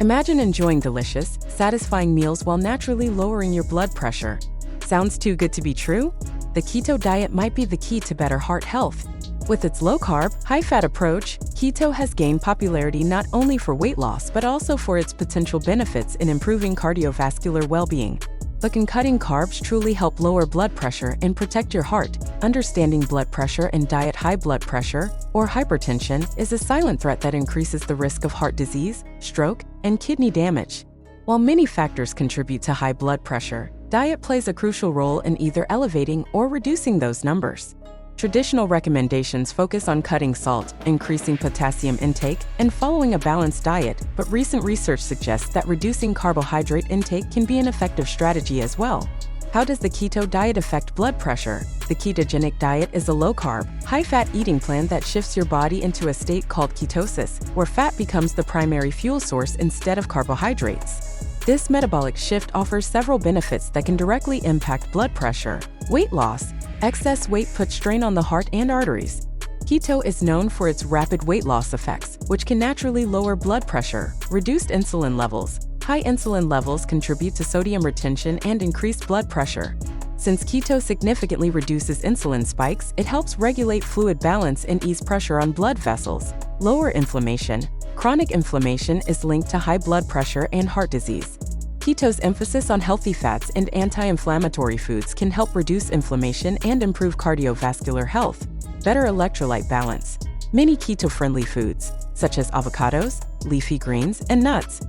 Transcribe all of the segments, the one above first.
Imagine enjoying delicious, satisfying meals while naturally lowering your blood pressure. Sounds too good to be true? The keto diet might be the key to better heart health. With its low-carb, high-fat approach, keto has gained popularity not only for weight loss but also for its potential benefits in improving cardiovascular well-being. But can cutting carbs truly help lower blood pressure and protect your heart? Understanding blood pressure and diet. High blood pressure, or hypertension, is a silent threat that increases the risk of heart disease, stroke, and kidney damage. While many factors contribute to high blood pressure, diet plays a crucial role in either elevating or reducing those numbers. Traditional recommendations focus on cutting salt, increasing potassium intake, and following a balanced diet, but recent research suggests that reducing carbohydrate intake can be an effective strategy as well. How does the keto diet affect blood pressure? The ketogenic diet is a low-carb, high-fat eating plan that shifts your body into a state called ketosis, where fat becomes the primary fuel source instead of carbohydrates. This metabolic shift offers several benefits that can directly impact blood pressure. Weight loss. Excess weight puts strain on the heart and arteries. Keto is known for its rapid weight loss effects, which can naturally lower blood pressure. Reduced insulin levels. High insulin levels contribute to sodium retention and increased blood pressure. Since keto significantly reduces insulin spikes, it helps regulate fluid balance and ease pressure on blood vessels. Lower inflammation. Chronic inflammation is linked to high blood pressure and heart disease. Keto's emphasis on healthy fats and anti-inflammatory foods can help reduce inflammation and improve cardiovascular health. Better electrolyte balance. Many keto-friendly foods, such as avocados, leafy greens, and nuts,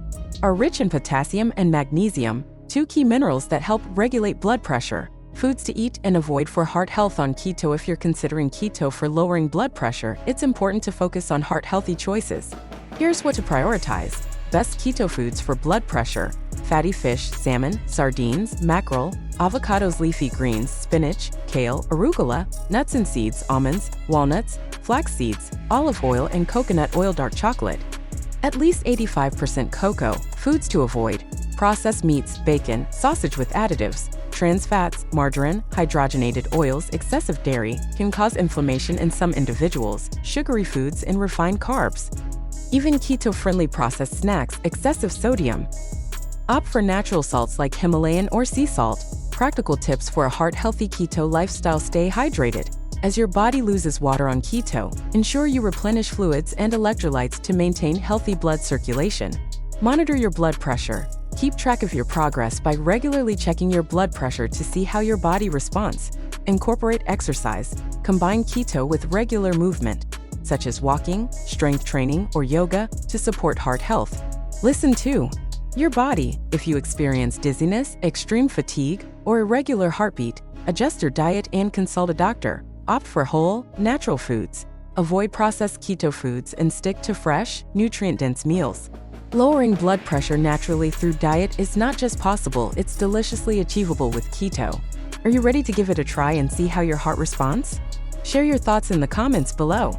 are rich in potassium and magnesium, two key minerals that help regulate blood pressure. Foods to eat and avoid for heart health on keto. If you're considering keto for lowering blood pressure, it's important to focus on heart-healthy choices. Here's what to prioritize. Best keto foods for blood pressure: fatty fish, salmon, sardines, mackerel, avocados, leafy greens, spinach, kale, arugula, nuts and seeds, almonds, walnuts, flax seeds, olive oil, and coconut oil. Dark chocolate. At least 85% cocoa. Foods to avoid: processed meats, bacon, sausage with additives, trans fats, margarine, hydrogenated oils. Excessive dairy can cause inflammation in some individuals. Sugary foods and refined carbs. Even keto-friendly processed snacks. Excessive sodium. Opt for natural salts like Himalayan or sea salt. Practical tips for a heart-healthy keto lifestyle: stay hydrated. As your body loses water on keto, ensure you replenish fluids and electrolytes to maintain healthy blood circulation. Monitor your blood pressure. Keep track of your progress by regularly checking your blood pressure to see how your body responds. Incorporate exercise. Combine keto with regular movement, such as walking, strength training, or yoga, to support heart health. Listen to your body. If you experience dizziness, extreme fatigue, or irregular heartbeat, adjust your diet and consult a doctor. Opt for whole, natural foods. Avoid processed keto foods and stick to fresh, nutrient-dense meals. Lowering blood pressure naturally through diet is not just possible, it's deliciously achievable with keto. Are you ready to give it a try and see how your heart responds? Share your thoughts in the comments below.